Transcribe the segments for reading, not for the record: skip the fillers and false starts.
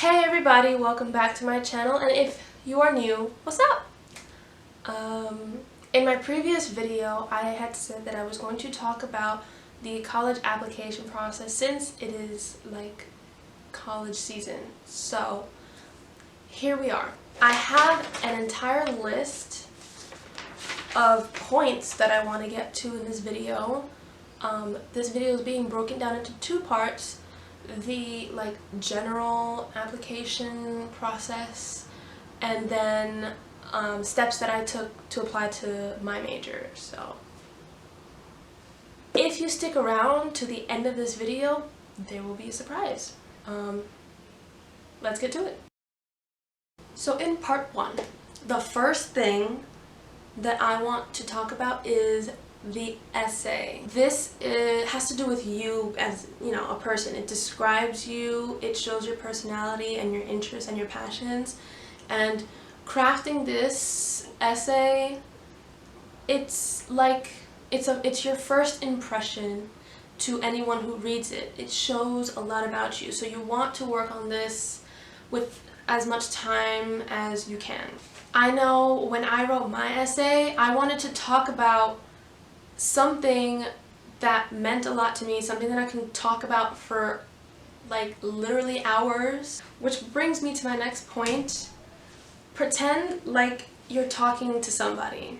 Hey everybody, welcome back to my channel, and if you are new, what's up? In my previous video, I had said that I was going to talk about the college application process since it is like college season. So here we are. I have an entire list of points that I want to get to in this video. This video is being broken down into two parts. The general application process, and then steps that I took to apply to my major. So if you stick around to the end of this video, there will be a surprise. Let's get to it. So in part one, the first thing that I want to talk about is the essay. This has to do with you as, a person. It describes you, it shows your personality and your interests and your passions. And crafting this essay, it's your first impression to anyone who reads it. It shows a lot about you. So you want to work on this with as much time as you can. I know when I wrote my essay, I wanted to talk about something that meant a lot to me, something that I can talk about for literally hours. Which brings me to my next point. Pretend like you're talking to somebody.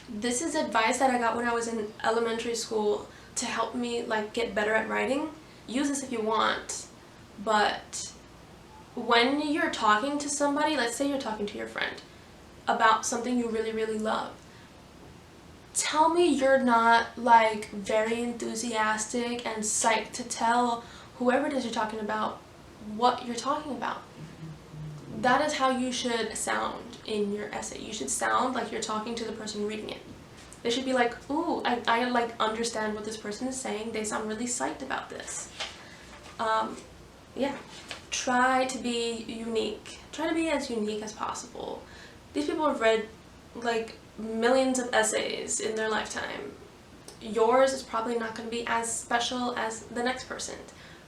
This is advice that I got when I was in elementary school to help me get better at writing. Use this if you want, but when you're talking to somebody, let's say you're talking to your friend about something you really, really love, tell me you're not very enthusiastic and psyched to tell whoever it is you're talking about what you're talking about. That is how you should sound in your essay. You should sound like you're talking to the person reading it. They should be like, ooh, I understand what this person is saying. They sound really psyched about this. Yeah. Try to be unique. Try to be as unique as possible. These people have read millions of essays in their lifetime. Yours is probably not going to be as special as the next person,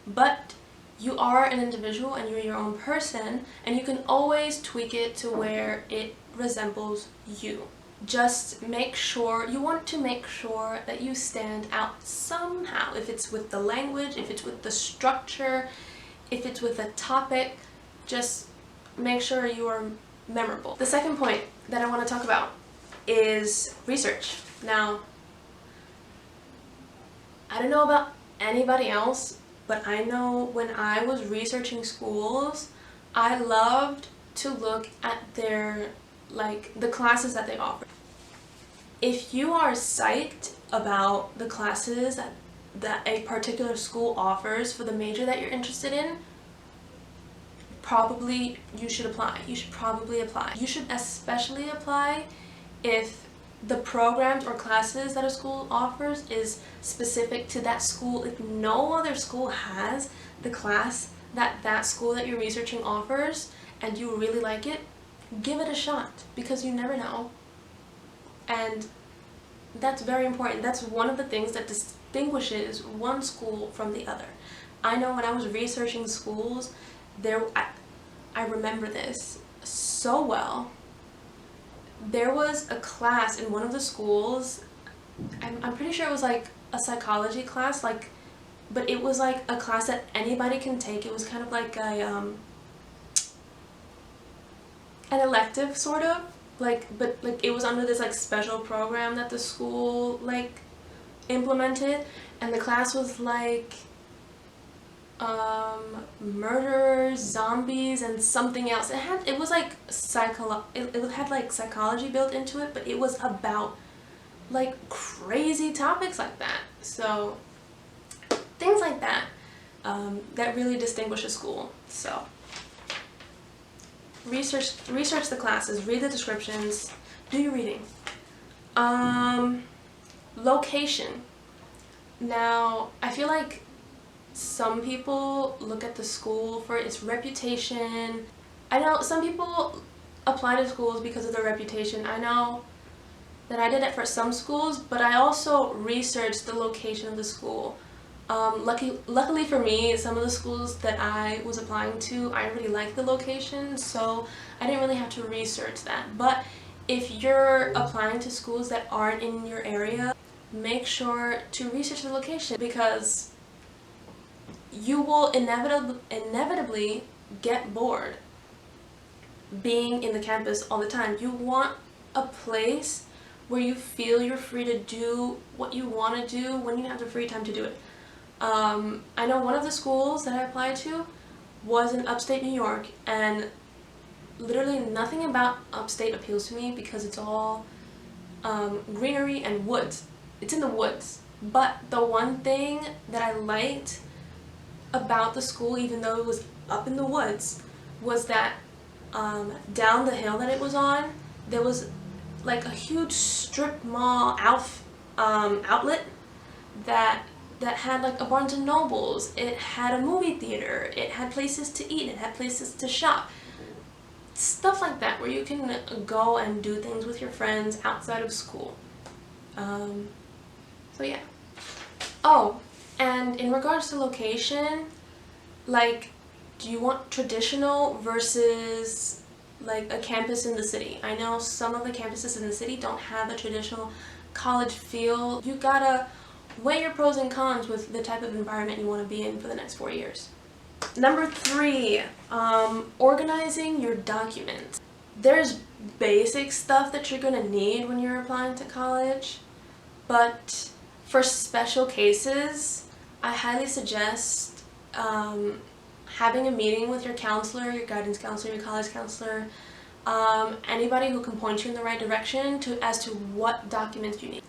but you are an individual and you're your own person, and you can always tweak it to where it resembles you. Just make sure, you want to make sure that you stand out somehow. If it's with the language, if it's with the structure, if it's with a topic, just make sure you are memorable. The second point that I want to talk about is research. Now, I don't know about anybody else, but I know when I was researching schools, I loved to look at their the classes that they offer. If you are psyched about the classes that a particular school offers for the major that you're interested in, probably you should apply. You should probably apply. You should especially apply if the programs or classes that a school offers is specific to that school. If no other school has the class that school that you're researching offers and you really like it, give it a shot, because you never know. And that's very important. That's one of the things that distinguishes one school from the other. I know when I was researching schools, I remember this so well. There was a class in one of the schools, I'm pretty sure it was a psychology class, but it was a class that anybody can take. It was kind of an elective sort of, but it was under this special program that the school implemented, and the class was murderers, zombies, and something else. It had psychology built into it, but it was about crazy topics like that. So things like that that really distinguish a school. So research the classes, read the descriptions, do your reading. Location. Now, I feel like some people look at the school for its reputation. I know some people apply to schools because of their reputation. I know that I did it for some schools, but I also researched the location of the school. Luckily for me, some of the schools that I was applying to, I already liked the location, so I didn't really have to research that. But if you're applying to schools that aren't in your area, make sure to research the location, because you will inevitably get bored being in the campus all the time. You want a place where you feel you're free to do what you want to do when you have the free time to do it. I know one of the schools that I applied to was in upstate New York, and literally nothing about upstate appeals to me because it's all greenery and woods. It's in the woods. But the one thing that I liked about the school, even though it was up in the woods, was that down the hill that it was on, there was like a huge strip mall outlet that had like a Barnes and Nobles. It had a movie theater. It had places to eat. It had places to shop. Stuff like that, where you can go and do things with your friends outside of school. So yeah. Oh, and in regards to location, like, do you want traditional versus like a campus in the city? I know some of the campuses in the city don't have a traditional college feel. You gotta weigh your pros and cons with the type of environment you want to be in for the next 4 years. Number 3, organizing your documents. There's basic stuff that you're gonna need when you're applying to college, but for special cases, I highly suggest having a meeting with your counselor, your guidance counselor, your college counselor, anybody who can point you in the right direction as to what documents you need.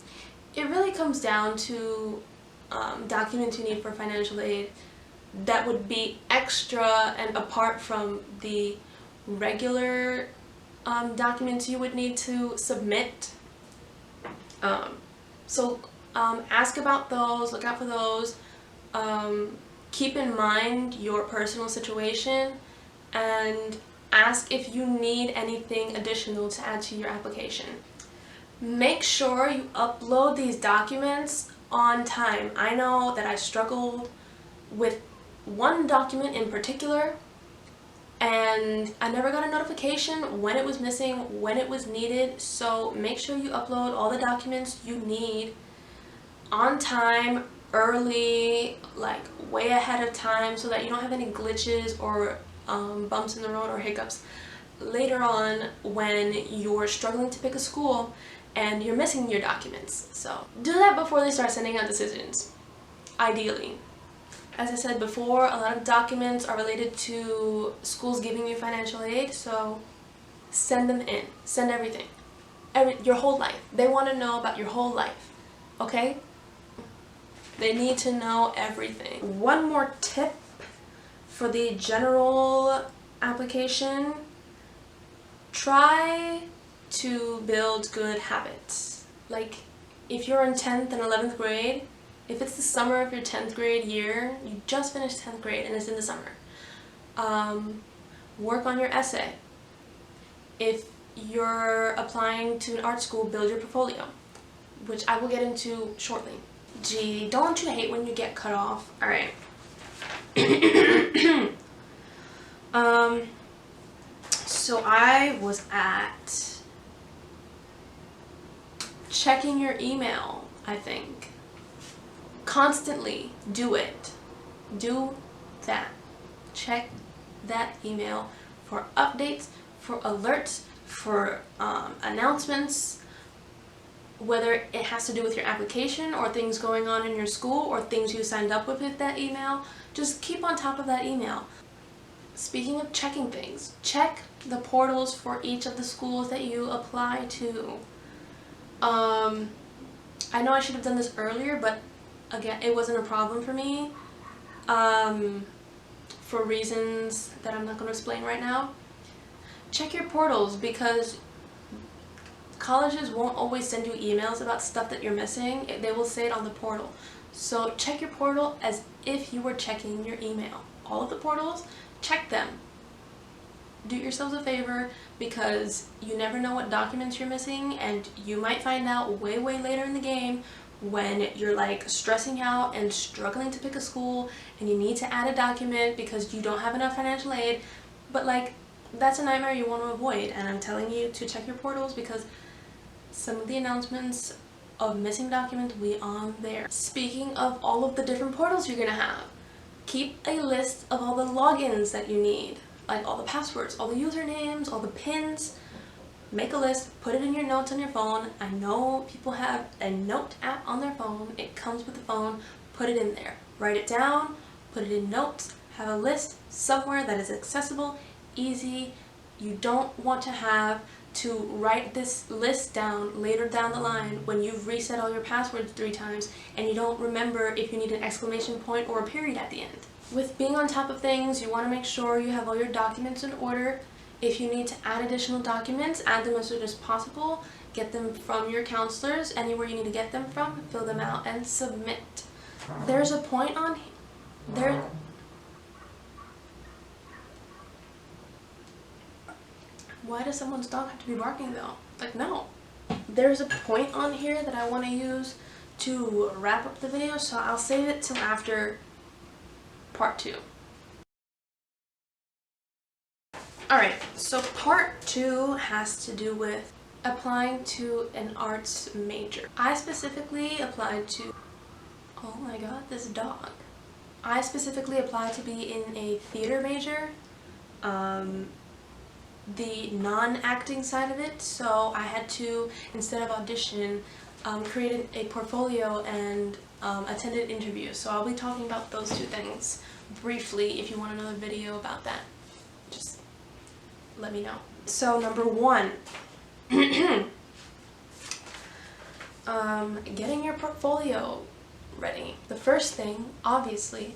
It really comes down to documents you need for financial aid that would be extra and apart from the regular documents you would need to submit. So ask about those, look out for those. Keep in mind your personal situation and ask if you need anything additional to add to your application. Make sure you upload these documents on time. I know that I struggled with one document in particular, and I never got a notification when it was missing, when it was needed. So make sure you upload all the documents you need on time, early, like way ahead of time, so that you don't have any glitches or bumps in the road or hiccups later on when you're struggling to pick a school and you're missing your documents. So do that before they start sending out decisions, ideally. As I said before, a lot of documents are related to schools giving you financial aid, so send them in. Send everything. Your whole life. They want to know about your whole life, okay? They need to know everything. One more tip for the general application: try to build good habits. Like, if you're in 10th and 11th grade, if it's the summer of your 10th grade year, you just finished 10th grade and it's in the summer, work on your essay. If you're applying to an art school, build your portfolio, which I will get into shortly. Gee, don't you hate when you get cut off? Alright. So I was at checking your email, I think. Constantly do it. Do that. Check that email for updates, for alerts, for announcements, whether it has to do with your application or things going on in your school or things you signed up with that email. Just keep on top of that email. Speaking of checking things, check the portals for each of the schools that you apply to. I know I should have done this earlier, but again, it wasn't a problem for me, for reasons that I'm not going to explain right now. Check your portals, because colleges won't always send you emails about stuff that you're missing. They will say it on the portal. So check your portal as if you were checking your email. All of the portals, check them. Do yourselves a favor, because you never know what documents you're missing, and you might find out way later in the game when you're like stressing out and struggling to pick a school and you need to add a document because you don't have enough financial aid, but like that's a nightmare you want to avoid. And I'm telling you to check your portals because some of the announcements of missing documents will be on there. Speaking of all of the different portals you're gonna have, keep a list of all the logins that you need, like all the passwords, all the usernames, all the pins. Make a list, put it in your notes on your phone. I know people have a note app on their phone. It comes with the phone. Put it in there. Write it down, put it in notes, have a list somewhere that is accessible, easy. You don't want to have to write this list down later down the line when you've reset all your passwords 3 times and you don't remember if you need an exclamation point or a period at the end. With being on top of things, you want to make sure you have all your documents in order. If you need to add additional documents, add them as soon as possible. Get them from your counselors, anywhere you need to get them from, fill them out and submit. There's a point on there. Why does someone's dog have to be barking though? Like, no. There's a point on here that I want to use to wrap up the video, so I'll save it till after part 2. Alright, so part 2 has to do with applying to an arts major. I specifically applied to, oh my god, this dog. I specifically applied to be in a theater major, the non-acting side of it, so I had to, instead of audition, create a portfolio and attended interviews. So I'll be talking about those 2 things briefly. If you want another video about that, just let me know. So number 1, getting your portfolio ready. The first thing, obviously,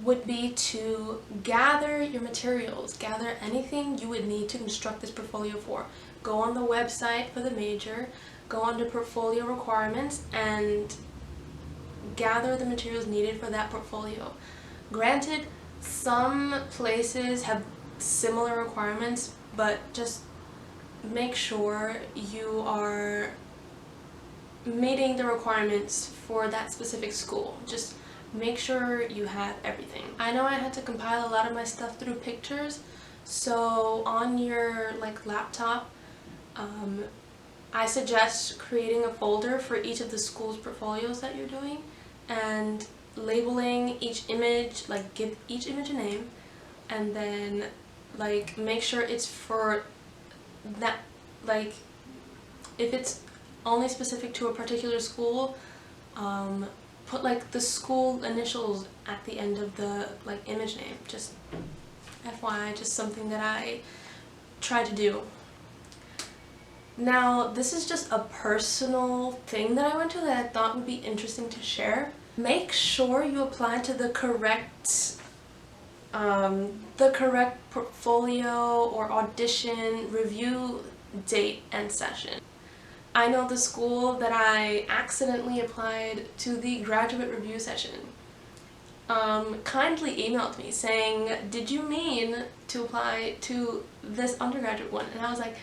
would be to gather your materials, gather anything you would need to construct this portfolio for. Go on the website for the major, go on to portfolio requirements, and gather the materials needed for that portfolio. Granted, some places have similar requirements, but just make sure you are meeting the requirements for that specific school. Just make sure you have everything. I know I had to compile a lot of my stuff through pictures, so on your laptop, I suggest creating a folder for each of the school's portfolios that you're doing and labeling each image, give each image a name, and then make sure it's for that, if it's only specific to a particular school, put the school initials at the end of the image name. Just FYI, just something that I try to do. Now, this is just a personal thing that I went to that I thought would be interesting to share. Make sure you apply to the correct portfolio or audition review date and session. I know the school that I accidentally applied to the graduate review session kindly emailed me saying, did you mean to apply to this undergraduate one? And I was like,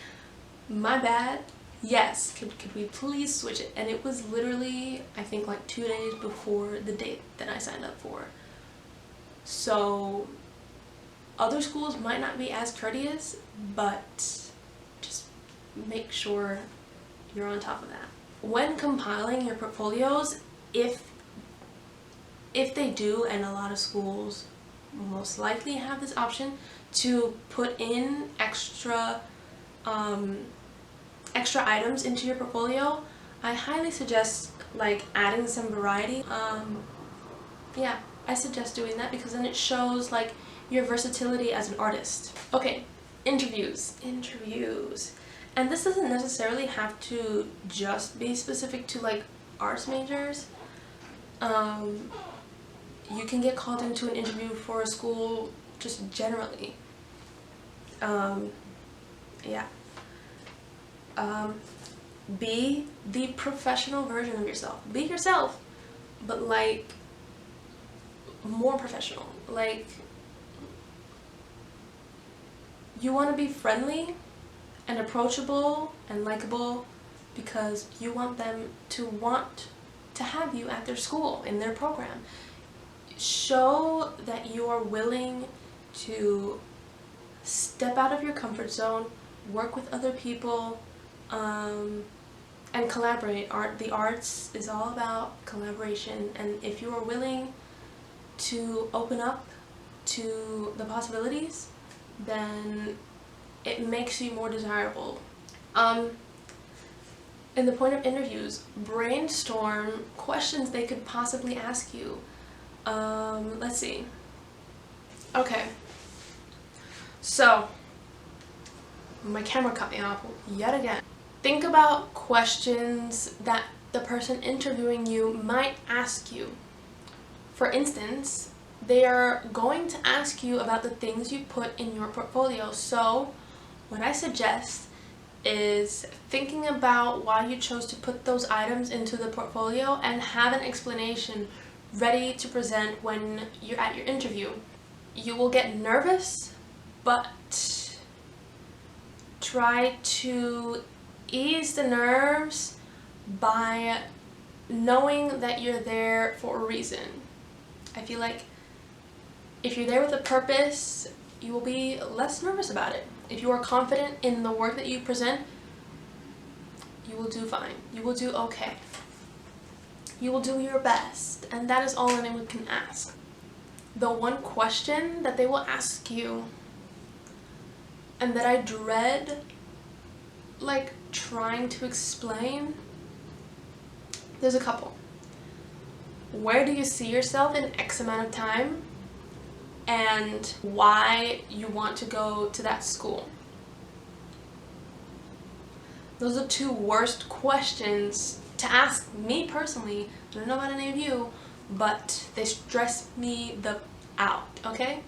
my bad, yes, could we please switch it? And it was literally, I think 2 days before the date that I signed up for. So other schools might not be as courteous, but just make sure you're on top of that. When compiling your portfolios, if they do, and a lot of schools most likely have this option, to put in extra items into your portfolio, I highly suggest adding some variety. Yeah, I suggest doing that because then it shows your versatility as an artist. Okay, interviews. And this doesn't necessarily have to just be specific to arts majors. You can get called into an interview for a school just generally. Yeah. Be the professional version of yourself. Be yourself, but more professional. You want to be friendly and approachable and likable because you want them to want to have you at their school, in their program. Show that you are willing to step out of your comfort zone, work with other people, and collaborate. The arts is all about collaboration, and if you are willing to open up to the possibilities, then it makes you more desirable. In the point of interviews, brainstorm questions they could possibly ask you. Let's see. Okay. So, my camera cut me off yet again. Think about questions that the person interviewing you might ask you. For instance, they are going to ask you about the things you put in your portfolio. So, what I suggest is thinking about why you chose to put those items into the portfolio and have an explanation ready to present when you're at your interview. You will get nervous, but try to ease the nerves by knowing that you're there for a reason. I feel like if you're there with a purpose, you will be less nervous about it. If you are confident in the work that you present, you will do fine. You will do okay. You will do your best, and that is all anyone can ask. The one question that they will ask you and that I dread like trying to explain, there's a couple. Where do you see yourself in X amount of time? And why you want to go to that school? Those are two worst questions to ask me personally. I don't know about any of you, but they stress me out, okay?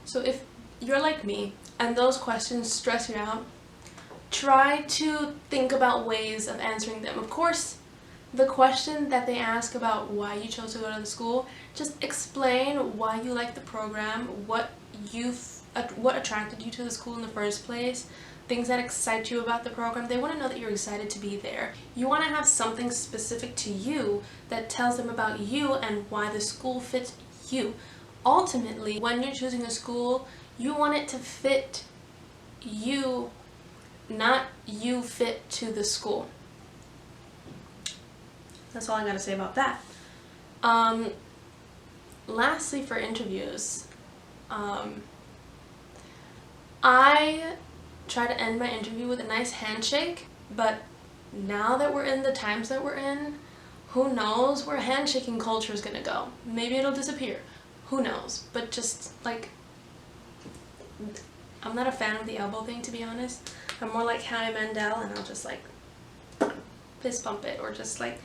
So if you're like me and those questions stress you out, try to think about ways of answering them. Of course, the question that they ask about why you chose to go to the school, just explain why you like the program, what attracted you to the school in the first place, things that excite you about the program. They want to know that you're excited to be there. You want to have something specific to you that tells them about you and why the school fits you. Ultimately, when you're choosing a school, you want it to fit you, not you fit to the school. That's all I gotta say about that. Lastly, for interviews, I try to end my interview with a nice handshake, but now that we're in the times that we're in, who knows where handshaking culture is gonna go? Maybe it'll disappear. Who knows? But just like, I'm not a fan of the elbow thing, to be honest. I'm more like Howie Mandel, and I'll just like fist bump it, or just like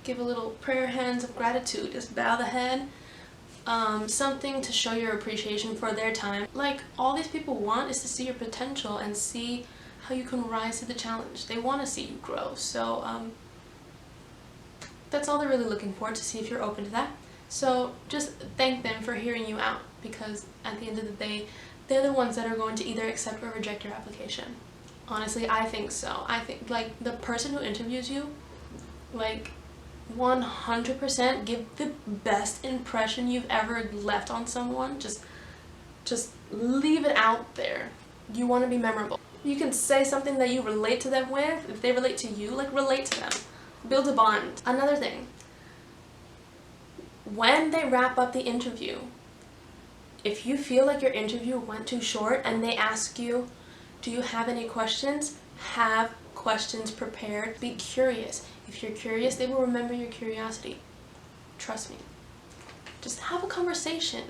give a little prayer hands of gratitude, just bow the head. Something to show your appreciation for their time. Like, all these people want is to see your potential and see how you can rise to the challenge. They want to see you grow. So that's all they're really looking for, to see if you're open to that. So just thank them for hearing you out, because at the end of the day, they're the ones that are going to either accept or reject your application. Honestly, I think so. I think, like, the person who interviews you, like, 100% give the best impression you've ever left on someone. Just leave it out there. You want to be memorable. You can say something that you relate to them with. If they relate to you, like, relate to them. Build a bond. Another thing, when they wrap up the interview, if you feel like your interview went too short and they ask you, do you have any questions? Have questions prepared. Be curious. If you're curious, they will remember your curiosity. Trust me. Just have a conversation.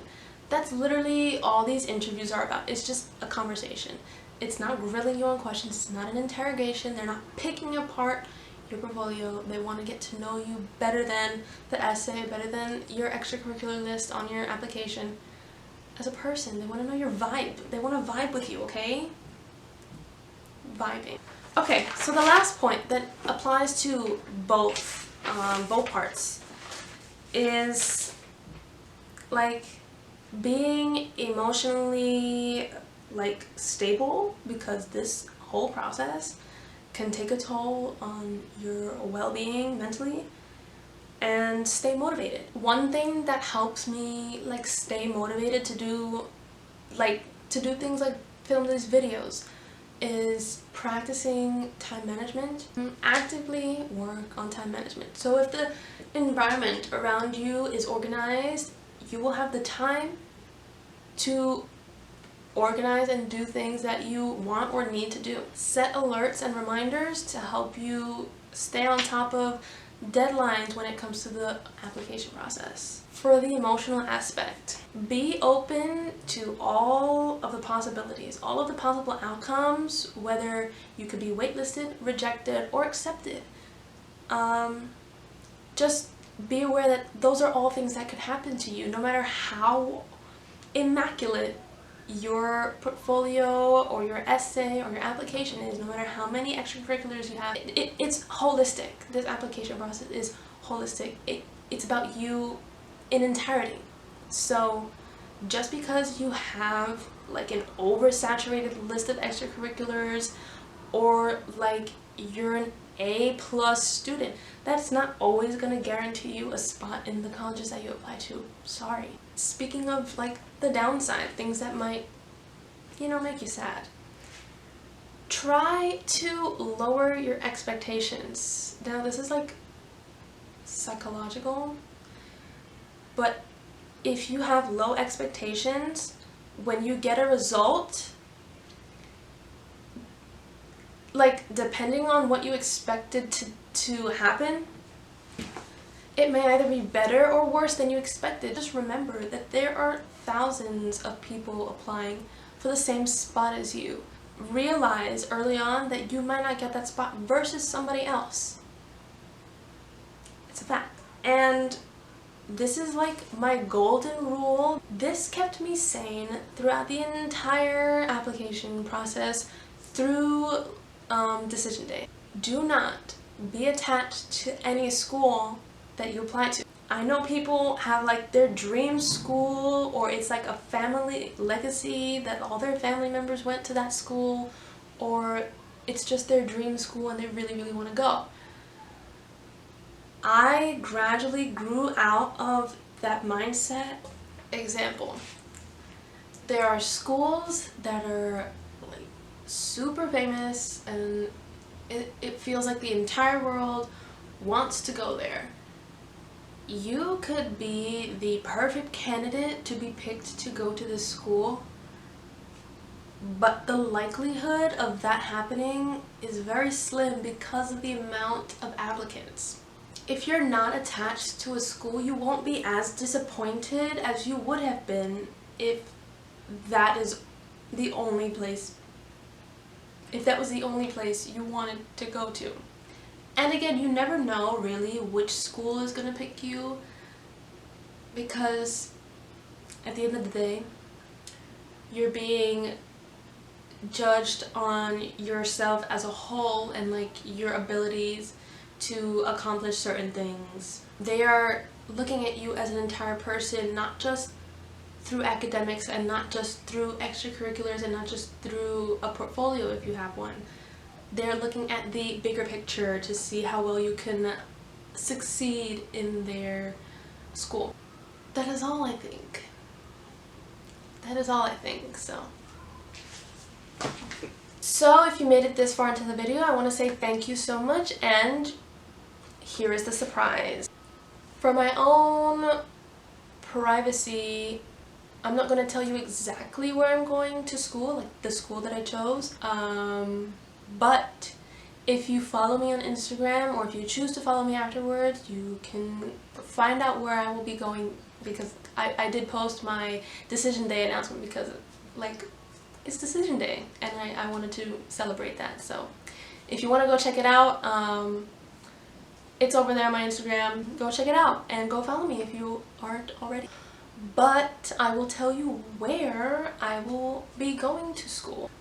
That's literally all these interviews are about. It's just a conversation. It's not grilling you on questions. It's not an interrogation. They're not picking apart your portfolio. They want to get to know you better than the essay, better than your extracurricular list on your application. As a person, they want to know your vibe. They want to vibe with you, okay? Vibing. Okay, so the last point that applies to both parts is like being emotionally like stable, because this whole process can take a toll on your well-being mentally. and stay motivated. One thing that helps me like stay motivated to do things like film these videos is practicing time management. Actively work on time management. So if the environment around you is organized, you will have the time to organize and do things that you want or need to do. Set alerts and reminders to help you stay on top of deadlines when it comes to the application process. For the emotional aspect, be open to all of the possibilities, all of the possible outcomes, whether you could be waitlisted, rejected, or accepted. Just be aware that those are all things that could happen to you, no matter how immaculate your portfolio or your essay or your application is, no matter how many extracurriculars you have. It's holistic. This application process is holistic. It's about you in entirety. So just because you have like an oversaturated list of extracurriculars, or like you're an A+ student, that's not always going to guarantee you a spot in the colleges that you apply to. Sorry. Speaking of like the downside, things that might, make you sad. Try to lower your expectations. Now this is like psychological, but if you have low expectations, when you get a result, like depending on what you expected to happen, it may either be better or worse than you expected. Just remember that there are thousands of people applying for the same spot as you. Realize early on that you might not get that spot versus somebody else. It's a fact. And this is like my golden rule. This kept me sane throughout the entire application process through decision day. Do not be attached to any school that you apply to. I know people have like their dream school, or it's like a family legacy that all their family members went to that school, or it's just their dream school and they really, really want to go. I gradually grew out of that mindset. Example, there are schools that are like super famous and it feels like the entire world wants to go there. You could be the perfect candidate to be picked to go to this school, but the likelihood of that happening is very slim because of the amount of applicants. If you're not attached to a school, you won't be as disappointed as you would have been if that is the only place, if that was the only place you wanted to go to. And again, you never know really which school is going to pick you, because at the end of the day, you're being judged on yourself as a whole and like your abilities to accomplish certain things. They are looking at you as an entire person, not just through academics and not just through extracurriculars and not just through a portfolio if you have one. They're looking at the bigger picture to see how well you can succeed in their school. That is all I think. That is all I think, so. So if you made it this far into the video, I want to say thank you so much, and here is the surprise. For my own privacy, I'm not going to tell you exactly where I'm going to school, like the school that I chose. But if you follow me on Instagram, or if you choose to follow me afterwards, you can find out where I will be going, because I did post my decision day announcement because like it's decision day and I wanted to celebrate that. So if you want to go check it out, it's over there on my Instagram. Go check it out and go follow me if you aren't already. But I will tell you where I will be going to school.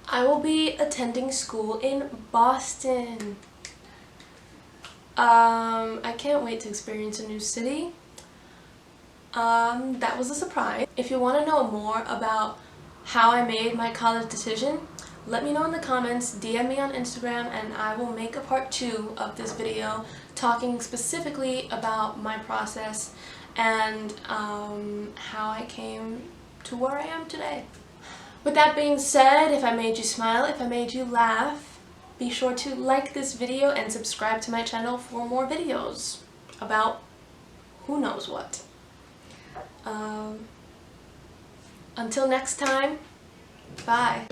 I will be attending school in Boston. I can't wait to experience a new city. That was a surprise. If you want to know more about how I made my college decision, let me know in the comments, DM me on Instagram, and I will make a part 2 of this video talking specifically about my process and how I came to where I am today. With that being said, if I made you smile, if I made you laugh, be sure to like this video and subscribe to my channel for more videos about who knows what. Until next time, bye.